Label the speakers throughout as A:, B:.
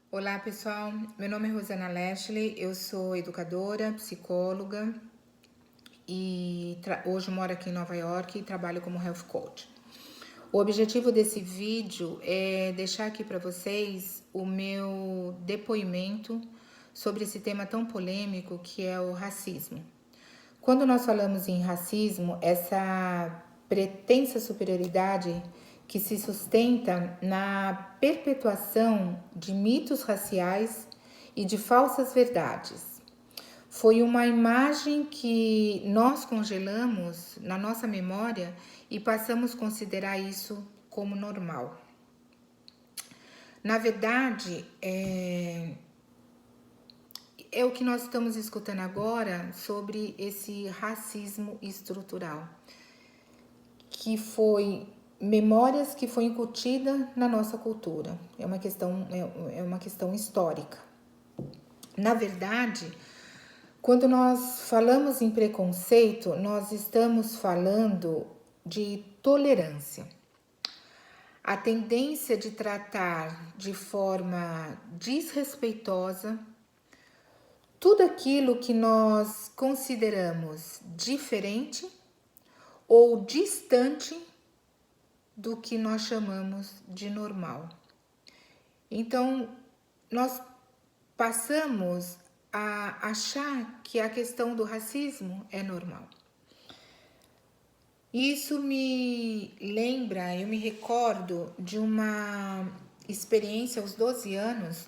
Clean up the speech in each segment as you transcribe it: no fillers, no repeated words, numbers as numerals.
A: Olá pessoal, meu nome é Rosana Leshley, eu sou educadora, psicóloga e hoje moro aqui em Nova York e trabalho como health coach. O objetivo desse vídeo é deixar aqui para vocês o meu depoimento sobre esse tema tão polêmico que é o racismo. Quando nós falamos em racismo, essa pretensa superioridade que se sustenta na perpetuação de mitos raciais e de falsas verdades. Foi uma imagem que nós congelamos na nossa memória e passamos a considerar isso como normal. Na verdade, é o que nós estamos escutando agora sobre esse racismo estrutural, que foi memórias que foi incutida na nossa cultura. É uma questão histórica. Na verdade, quando nós falamos em preconceito, nós estamos falando de tolerância. A tendência de tratar de forma desrespeitosa tudo aquilo que nós consideramos diferente ou distante do que nós chamamos de normal. Então, nós passamos a achar que a questão do racismo é normal. Isso me lembra, eu me recordo de uma experiência aos 12 anos,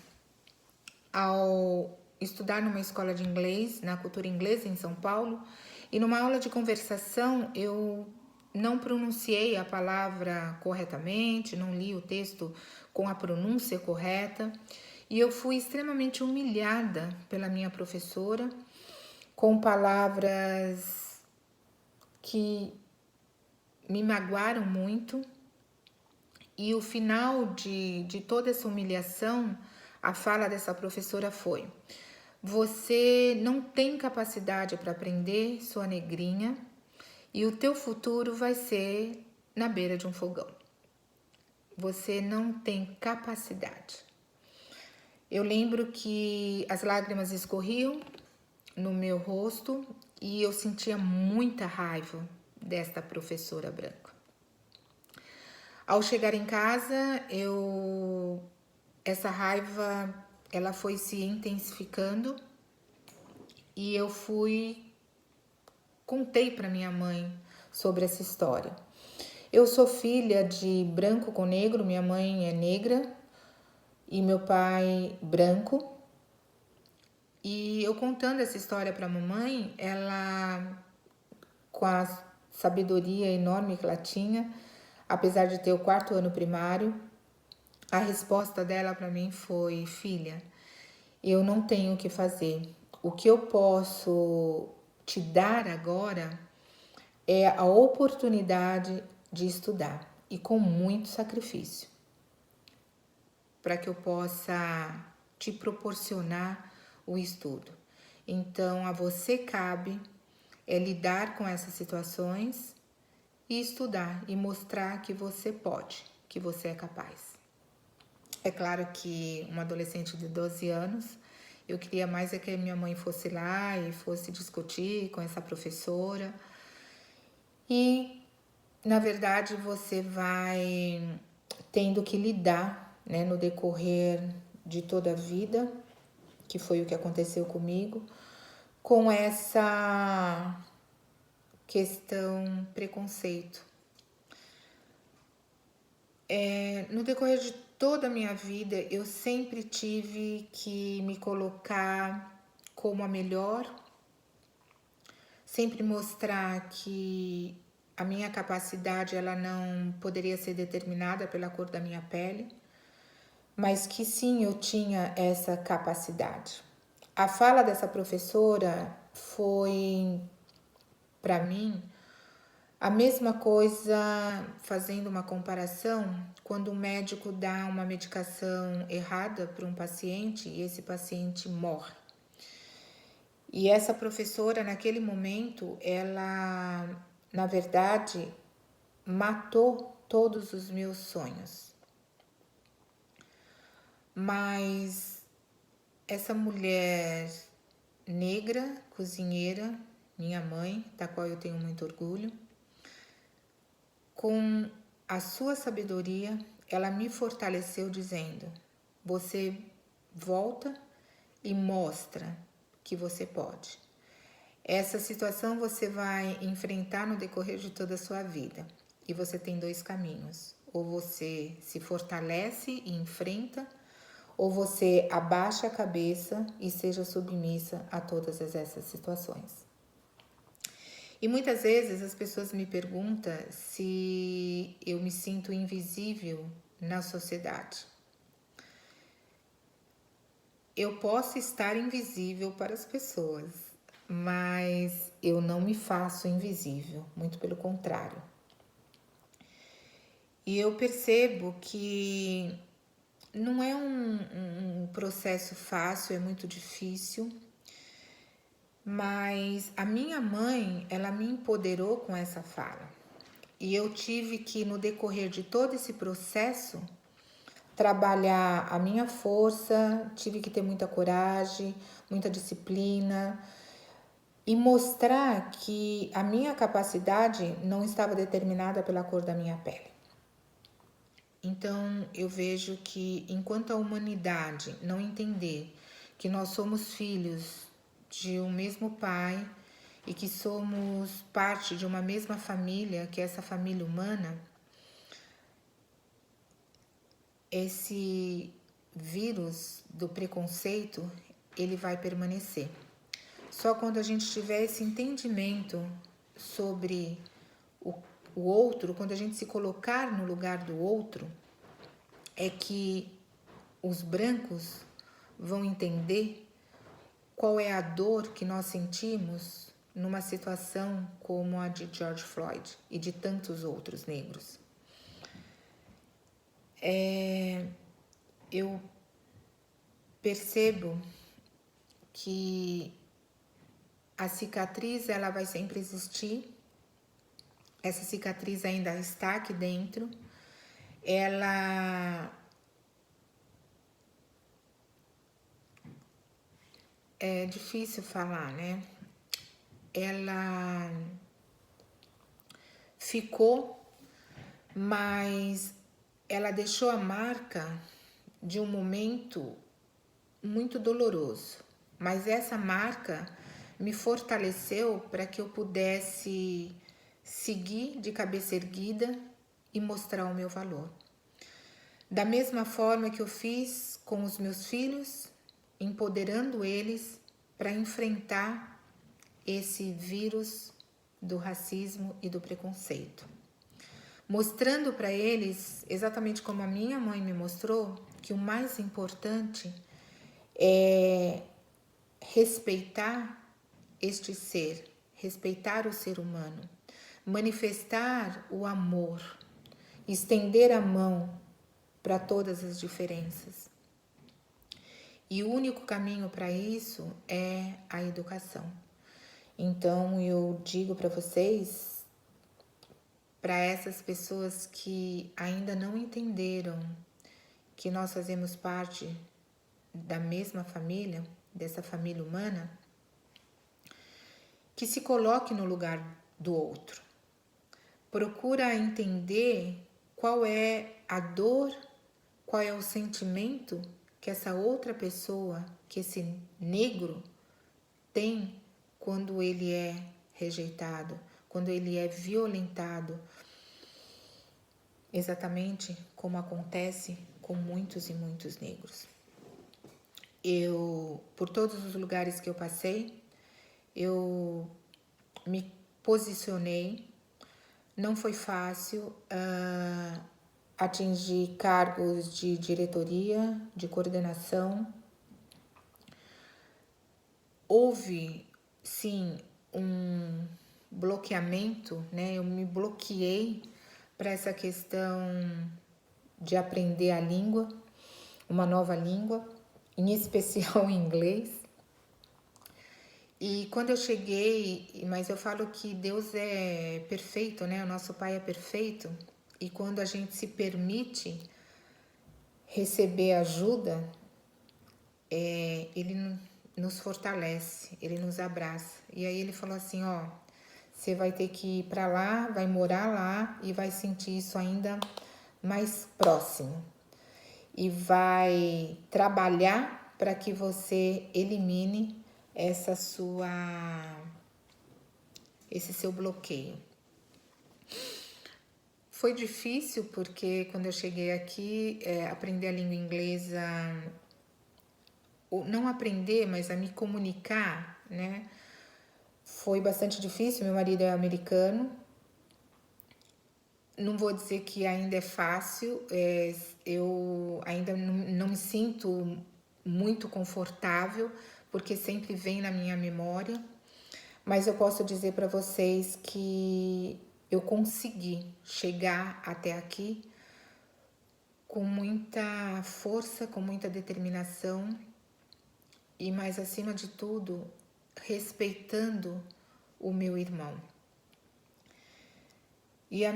A: ao estudar numa escola de inglês, na cultura inglesa em São Paulo, e numa aula de conversação eu não pronunciei a palavra corretamente, não li o texto com a pronúncia correta, e eu fui extremamente humilhada pela minha professora com palavras que me magoaram muito. E o final de toda essa humilhação, a fala dessa professora foi: você não tem capacidade para aprender, sua negrinha, e o teu futuro vai ser na beira de um fogão. Você não tem capacidade. Eu lembro que as lágrimas escorriam no meu rosto e eu sentia muita raiva desta professora branca. Ao chegar em casa, essa raiva ela foi se intensificando e eu contei para minha mãe sobre essa história. Eu sou filha de branco com negro, minha mãe é negra e meu pai branco. E eu contando essa história para a mamãe, ela, com a sabedoria enorme que ela tinha, apesar de ter o 4º ano primário, a resposta dela para mim foi: filha, eu não tenho o que fazer. O que eu posso te dar agora é a oportunidade de estudar e com muito sacrifício, para que eu possa te proporcionar o estudo. Então, a você cabe lidar com essas situações e estudar e mostrar que você pode, que você é capaz. É claro que uma adolescente de 12 anos, eu queria mais que a minha mãe fosse lá e fosse discutir com essa professora. E, na verdade, você vai tendo que lidar, né, no decorrer de toda a vida, que foi o que aconteceu comigo, com essa questão preconceito. No decorrer de toda a minha vida, eu sempre tive que me colocar como a melhor, sempre mostrar que a minha capacidade ela não poderia ser determinada pela cor da minha pele, mas que sim, eu tinha essa capacidade. A fala dessa professora foi, para mim, a mesma coisa, fazendo uma comparação, quando um médico dá uma medicação errada para um paciente e esse paciente morre. E essa professora, naquele momento, ela, na verdade, matou todos os meus sonhos. Mas essa mulher negra, cozinheira, minha mãe, da qual eu tenho muito orgulho, com a sua sabedoria, ela me fortaleceu dizendo: você volta e mostra que você pode. Essa situação você vai enfrentar no decorrer de toda a sua vida. E você tem dois caminhos. Ou você se fortalece e enfrenta, ou você abaixa a cabeça e seja submissa a todas essas situações. E muitas vezes as pessoas me perguntam se eu me sinto invisível na sociedade. Eu posso estar invisível para as pessoas, mas eu não me faço invisível, muito pelo contrário. E eu percebo que não é um processo fácil, é muito difícil, mas a minha mãe, ela me empoderou com essa fala. E eu tive que, no decorrer de todo esse processo, trabalhar a minha força, tive que ter muita coragem, muita disciplina e mostrar que a minha capacidade não estava determinada pela cor da minha pele. Então eu vejo que enquanto a humanidade não entender que nós somos filhos de um mesmo pai e que somos parte de uma mesma família, que é essa família humana, esse vírus do preconceito, ele vai permanecer. Só quando a gente tiver esse entendimento sobre o outro, quando a gente se colocar no lugar do outro, é que os brancos vão entender qual é a dor que nós sentimos numa situação como a de George Floyd e de tantos outros negros. Eu percebo que a cicatriz ela vai sempre existir. Essa cicatriz ainda está aqui dentro. Ela é difícil falar, né? Ela ficou, mas ela deixou a marca de um momento muito doloroso. Mas essa marca me fortaleceu para que eu pudesse seguir de cabeça erguida e mostrar o meu valor. Da mesma forma que eu fiz com os meus filhos, empoderando eles para enfrentar esse vírus do racismo e do preconceito. Mostrando para eles, exatamente como a minha mãe me mostrou, que o mais importante é respeitar este ser, respeitar o ser humano, manifestar o amor, estender a mão para todas as diferenças. E o único caminho para isso é a educação. Então eu digo para vocês, para essas pessoas que ainda não entenderam que nós fazemos parte da mesma família, dessa família humana, que se coloque no lugar do outro. Procura entender qual é a dor, qual é o sentimento que essa outra pessoa, que esse negro tem quando ele é rejeitado, quando ele é violentado, exatamente como acontece com muitos e muitos negros. Por todos os lugares que eu passei, eu me posicionei. Não foi fácil atingir cargos de diretoria, de coordenação. Houve, sim, um bloqueamento, né? Eu me bloqueei para essa questão de aprender a língua, uma nova língua, em especial o inglês. E quando eu cheguei, mas eu falo que Deus é perfeito, né? O nosso Pai é perfeito. E quando a gente se permite receber ajuda, ele nos fortalece, ele nos abraça. E aí ele falou assim, ó, você vai ter que ir para lá, vai morar lá e vai sentir isso ainda mais próximo. E vai trabalhar para que você elimine esse seu bloqueio. Foi difícil porque quando eu cheguei aqui, aprender a língua inglesa, ou não aprender, mas a me comunicar, né? Foi bastante difícil. Meu marido é americano. Não vou dizer que ainda é fácil, eu ainda não me sinto muito confortável, porque sempre vem na minha memória, mas eu posso dizer para vocês que eu consegui chegar até aqui com muita força, com muita determinação e, mais acima de tudo, respeitando o meu irmão. E o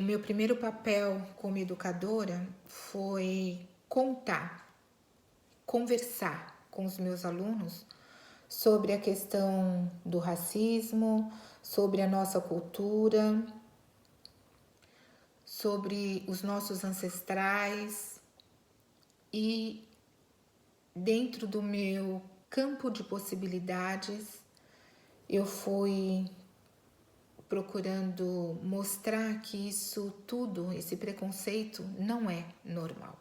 A: meu primeiro papel como educadora foi conversar com os meus alunos sobre a questão do racismo, sobre a nossa cultura, sobre os nossos ancestrais e, dentro do meu campo de possibilidades, eu fui procurando mostrar que isso tudo, esse preconceito, não é normal.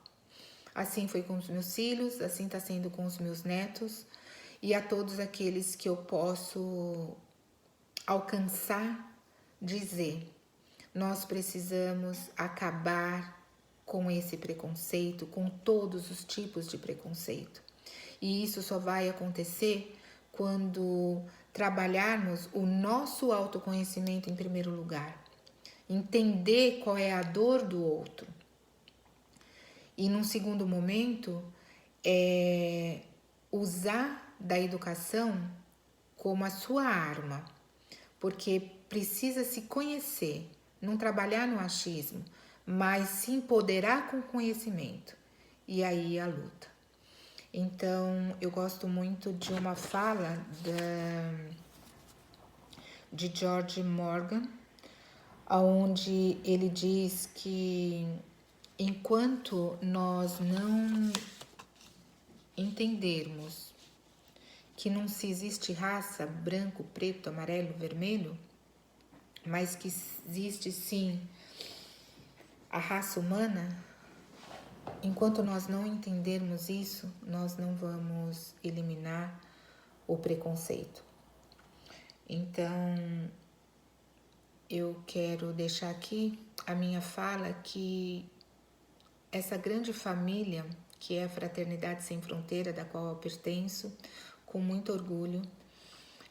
A: Assim foi com os meus filhos, assim está sendo com os meus netos e a todos aqueles que eu posso alcançar, dizer: nós precisamos acabar com esse preconceito, com todos os tipos de preconceito. E isso só vai acontecer quando trabalharmos o nosso autoconhecimento em primeiro lugar. Entender qual é a dor do outro. E num segundo momento, usar da educação como a sua arma. Porque precisa se conhecer, não trabalhar no achismo, mas se empoderar com conhecimento. E aí a luta. Então, eu gosto muito de uma fala de George Morgan, onde ele diz que enquanto nós não entendermos que não se existe raça branco, preto, amarelo, vermelho, mas que existe sim a raça humana, enquanto nós não entendermos isso, nós não vamos eliminar o preconceito. Então, eu quero deixar aqui a minha fala que essa grande família, que é a Fraternidade Sem Fronteira, da qual eu pertenço, com muito orgulho,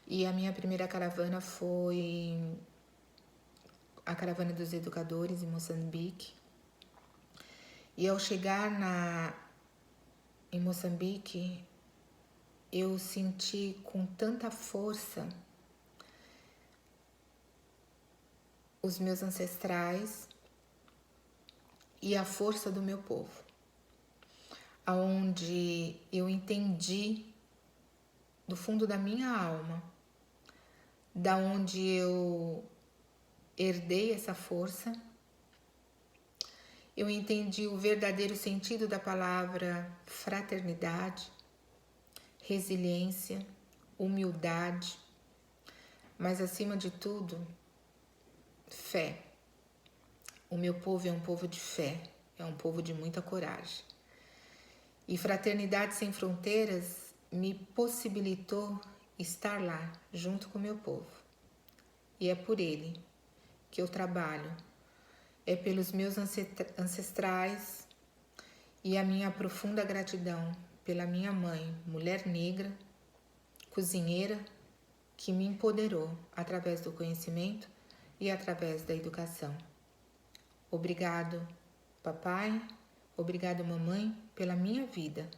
A: e a minha primeira caravana foi a Caravana dos Educadores em Moçambique. E ao chegar em Moçambique, eu senti com tanta força os meus ancestrais e a força do meu povo, aonde eu entendi do fundo da minha alma, da onde eu herdei essa força. Eu entendi o verdadeiro sentido da palavra fraternidade, resiliência, humildade, mas acima de tudo, fé. O meu povo é um povo de fé, é um povo de muita coragem. E Fraternidade Sem Fronteiras me possibilitou estar lá, junto com o meu povo. E é por ele que eu trabalho. É pelos meus ancestrais e a minha profunda gratidão pela minha mãe, mulher negra, cozinheira, que me empoderou através do conhecimento e através da educação. Obrigado, papai, obrigado, mamãe, pela minha vida.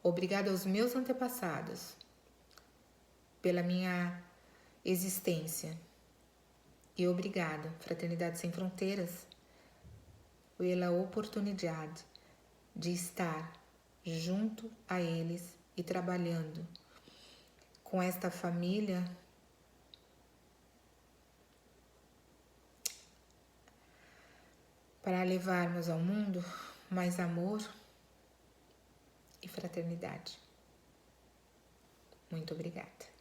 A: Obrigado aos meus antepassados, pela minha existência. E obrigado, Fraternidade Sem Fronteiras, pela oportunidade de estar junto a eles e trabalhando com esta família para levarmos ao mundo mais amor e fraternidade. Muito obrigada.